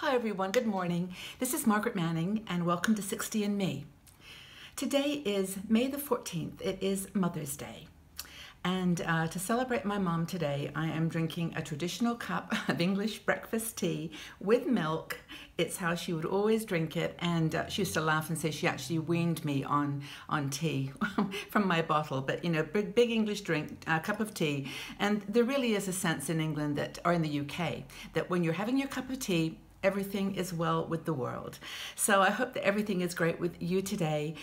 Hi everyone, good morning. This is Margaret Manning and welcome to 60 and Me. Today is May the 14th. It is Mother's Day. And to celebrate my mom today, I am drinking a traditional cup of English breakfast tea with milk. It's how she would always drink it, and she used to laugh and say she actually weaned me on tea from my bottle. But you know, big English drink, cup of tea. And there really is a sense in England that, or in the UK, that when you're having your cup of tea, everything is well with the world. So I hope that everything is great with you today,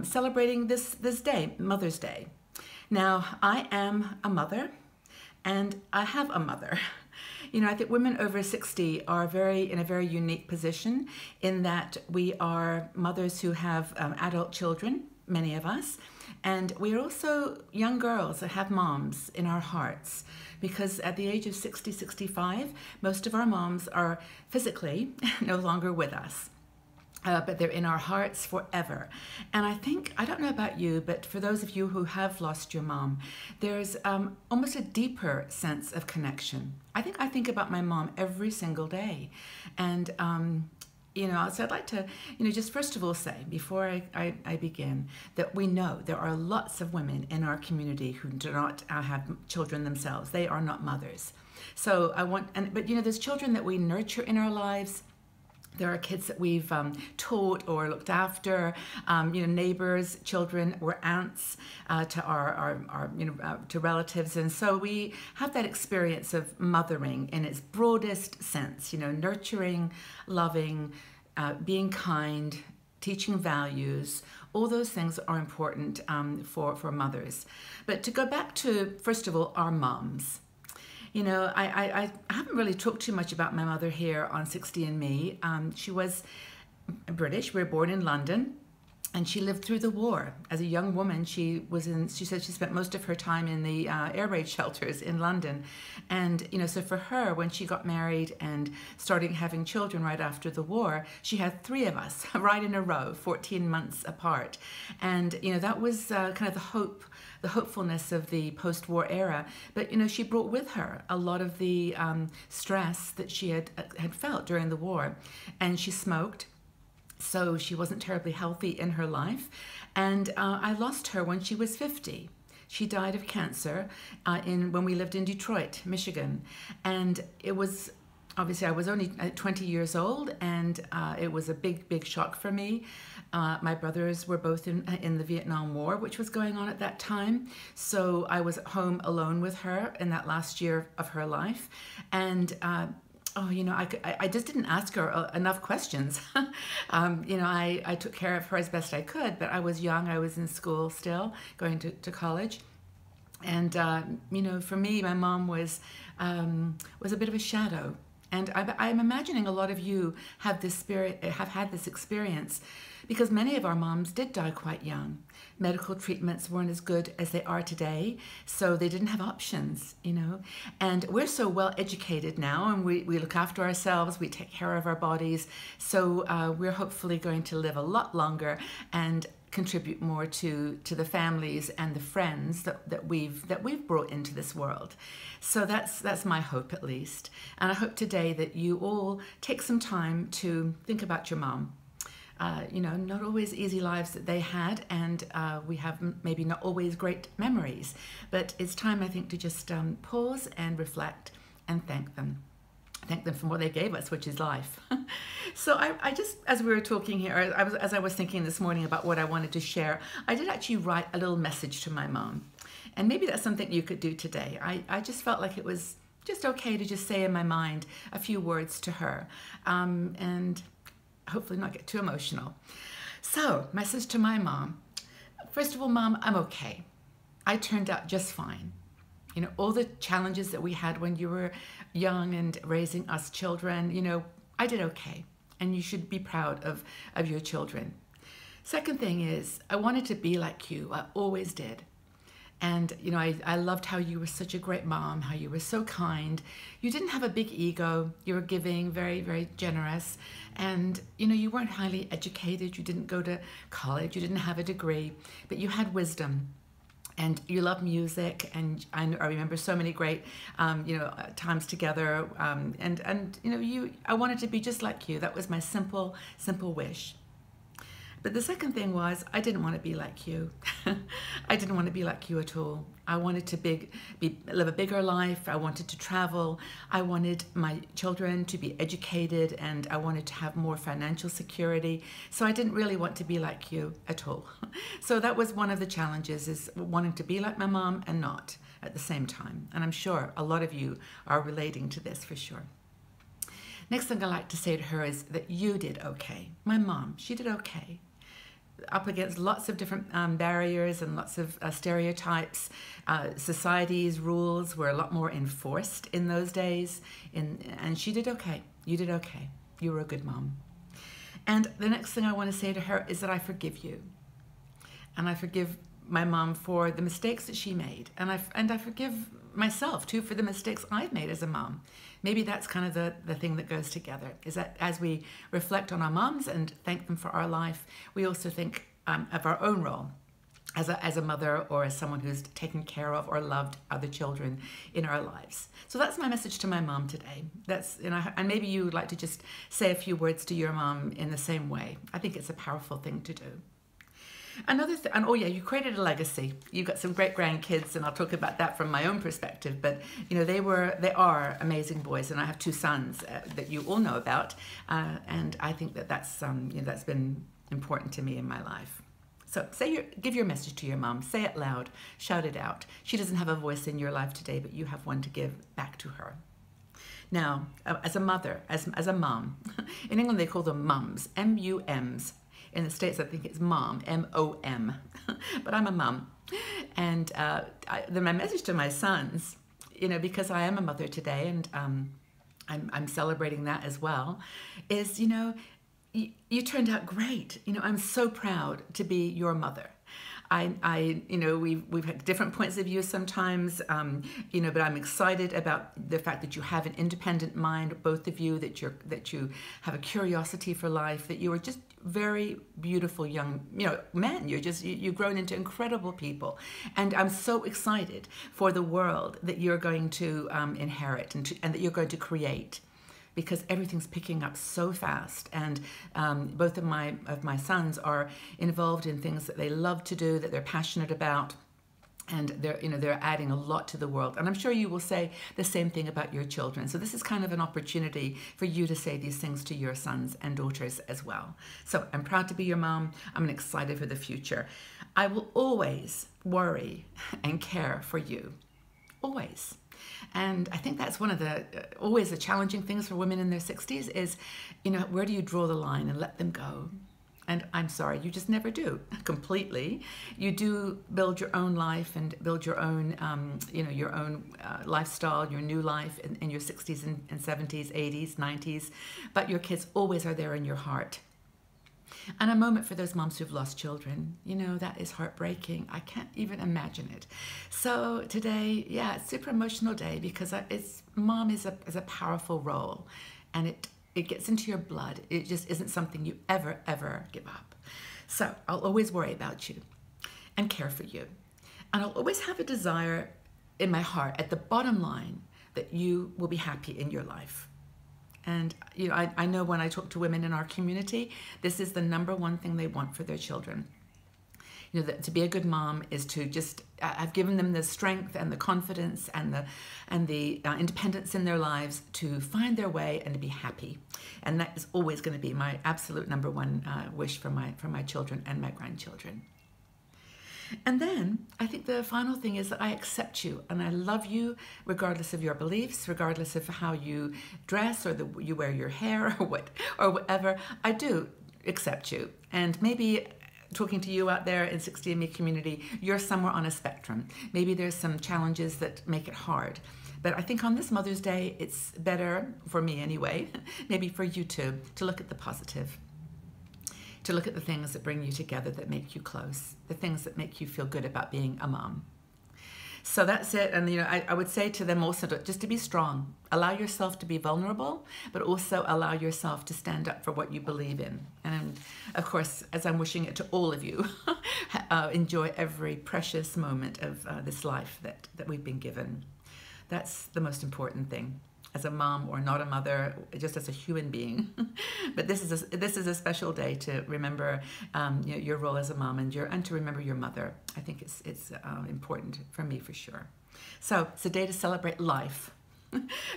celebrating this day, Mother's Day. Now, I am a mother, and I have a mother. You know, I think women over 60 are in a very unique position in that we are mothers who have adult children, many of us, and we are also young girls that have moms in our hearts, because at the age of 60, 65, most of our moms are physically no longer with us. But they're in our hearts forever. And I think, I don't know about you, but for those of you who have lost your mom, there's almost a deeper sense of connection. I think about my mom every single day. And, you know, so I'd like to, you know, just first of all say, before I begin, that we know there are lots of women in our community who do not have children themselves. They are not mothers. So but you know, there's children that we nurture in our lives. There are kids that we've taught or looked after, you know, neighbors, children, or aunts to our to relatives, and so we have that experience of mothering in its broadest sense. You know, nurturing, loving, being kind, teaching values. All those things are important for mothers. But to go back to, first of all, our moms. You know, I haven't really talked too much about my mother here on 60 and Me. She was British. We were born in London, and she lived through the war. As a young woman, she said she spent most of her time in the air raid shelters in London. And, you know, so for her, when she got married and started having children right after the war, she had 3 of us right in a row, 14 months apart. And, you know, that was kind of the hopefulness of the post-war era. But, you know, she brought with her a lot of the stress that she had felt during the war. And she smoked, so she wasn't terribly healthy in her life. And I lost her when she was 50. She died of cancer when we lived in Detroit, Michigan. And it was, obviously I was only 20 years old, and it was a big shock for me. My brothers were both in the Vietnam War, which was going on at that time. So I was at home alone with her in that last year of her life. And oh, you know, I just didn't ask her enough questions. You know, I took care of her as best I could, but I was young. I was in school still, going to college. And, you know, for me, my mom was a bit of a shadow. And I'm imagining a lot of you have had this experience, because many of our moms did die quite young. Medical treatments weren't as good as they are today, so they didn't have options, you know. And we're so well educated now, and we look after ourselves, we take care of our bodies, so we're hopefully going to live a lot longer and contribute more to the families and the friends that we've brought into this world. So that's my hope, at least. And I hope today that you all take some time to think about your mom. You know, not always easy lives that they had, and we have maybe not always great memories, but it's time, I think, to just pause and reflect and thank them. Thank them for what they gave us, which is life. So I just, as we were talking here, as I was thinking this morning about what I wanted to share, I did actually write a little message to my mom. And maybe that's something you could do today. I just felt like it was just okay to just say in my mind a few words to her, and hopefully not get too emotional. So, message to my mom. First of all, Mom, I'm okay. I turned out just fine. You know, all the challenges that we had when you were young and raising us children, you know, I did okay. And you should be proud of your children. Second thing is, I wanted to be like you. I always did. And, you know, I loved how you were such a great mom, how you were so kind. You didn't have a big ego. You were giving, very, very generous. And, you know, you weren't highly educated. You didn't go to college. You didn't have a degree. But you had wisdom. And you love music, and I remember so many great, times together. I wanted to be just like you. That was my simple, simple wish. But the second thing was, I didn't want to be like you. I didn't want to be like you at all. I wanted to live a bigger life. I wanted to travel. I wanted my children to be educated, and I wanted to have more financial security. So I didn't really want to be like you at all. So that was one of the challenges, is wanting to be like my mom and not at the same time. And I'm sure a lot of you are relating to this for sure. Next thing I like to say to her is that you did okay. My mom, she did okay. Up against lots of different barriers and lots of stereotypes. Society's rules were a lot more enforced in those days, and she did okay. You did okay. You were a good mom. And the next thing I want to say to her is that I forgive you. And I forgive my mom for the mistakes that she made. And I forgive myself too for the mistakes I've made as a mom. Maybe that's kind of the thing that goes together, is that as we reflect on our moms and thank them for our life, we also think of our own role as a mother, or as someone who's taken care of or loved other children in our lives. So that's my message to my mom today. And maybe you would like to just say a few words to your mom in the same way. I think it's a powerful thing to do. Another thing, and oh yeah, you created a legacy. You've got some great grandkids, and I'll talk about that from my own perspective. But they are amazing boys, and I have two sons that you all know about, and I think that's been important to me in my life. So give your message to your mom. Say it loud, shout it out. She doesn't have a voice in your life today, but you have one to give back to her. Now, as a mother, as a mom, in England they call them mums, M-U-Ms. In the States, I think it's mom, M-O-M, but I'm a mum. And my message to my sons, because I am a mother today, and I'm celebrating that as well, is, you turned out great. I'm so proud to be your mother. We've had different points of view sometimes, but I'm excited about the fact that you have an independent mind, both of you, that you have a curiosity for life, that you are just very beautiful young, men. You've grown into incredible people, and I'm so excited for the world that you're going to inherit and that you're going to create. Because everything's picking up so fast, and both of my sons are involved in things that they love to do, that they're passionate about, and they're adding a lot to the world. And I'm sure you will say the same thing about your children. So this is kind of an opportunity for you to say these things to your sons and daughters as well. So I'm proud to be your mom. I'm excited for the future. I will always worry and care for you, always. And I think that's one of always the challenging things for women in their 60s is, where do you draw the line and let them go? And I'm sorry, you just never do completely. You do build your own life and build your own, lifestyle, your new life in your 60s and 70s, 80s, 90s. But your kids always are there in your heart. And a moment for those moms who've lost children. That is heartbreaking. I can't even imagine it. So today, it's a super emotional day, because mom is a powerful role, and it gets into your blood. It just isn't something you ever, ever give up. So I'll always worry about you and care for you. And I'll always have a desire in my heart, at the bottom line, that you will be happy in your life. And I know when I talk to women in our community, this is the number one thing they want for their children. That to be a good mom is to just, I've given them the strength and the confidence and the independence in their lives to find their way and to be happy. And that is always going to be my absolute number one wish for my children and my grandchildren. And then I think the final thing is that I accept you and I love you regardless of your beliefs, regardless of how you dress or you wear your hair or whatever. I do accept you. And maybe talking to you out there in 60andMe community, you're somewhere on a spectrum. Maybe there's some challenges that make it hard. But I think on this Mother's Day, it's better, for me anyway, maybe for you too, to look at the positive. To look at the things that bring you together, that make you close, the things that make you feel good about being a mom. So that's it. And, I would say to them also just to be strong. Allow yourself to be vulnerable, but also allow yourself to stand up for what you believe in. And of course, as I'm wishing it to all of you, enjoy every precious moment of this life that we've been given. That's the most important thing. As a mom or not a mother, just as a human being. But this is a special day to remember your role as a mom and to remember your mother. I think it's important for me for sure. So it's a day to celebrate life,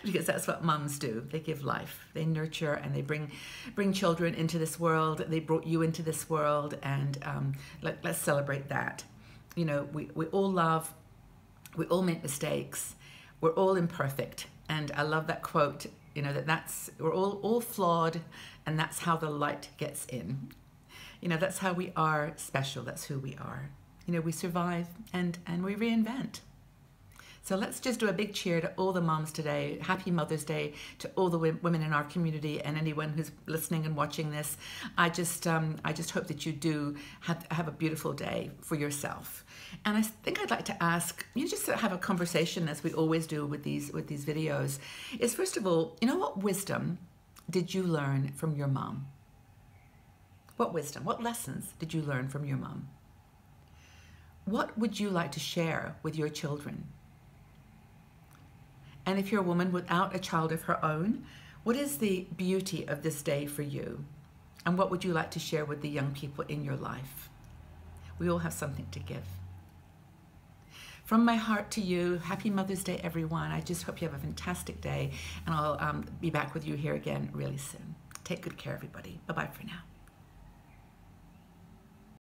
because that's what moms do. They give life, they nurture, and they bring children into this world. They brought you into this world, and let's celebrate that. We all love, we all make mistakes, we're all imperfect. And I love that quote, that's we're all flawed, and that's how the light gets in. That's how we are special. That's who we are. We survive and we reinvent. So let's just do a big cheer to all the moms today. Happy Mother's Day to all the women in our community and anyone who's listening and watching this. I just hope that you do have a beautiful day for yourself. And I think I'd like to ask you just to have a conversation, as we always do with these videos. Is first of all, what wisdom did you learn from your mom? What wisdom? What lessons did you learn from your mom? What would you like to share with your children? And if you're a woman without a child of her own, what is the beauty of this day for you? And what would you like to share with the young people in your life? We all have something to give. From my heart to you, happy Mother's Day, everyone. I just hope you have a fantastic day, and I'll be back with you here again really soon. Take good care, everybody. Bye-bye for now.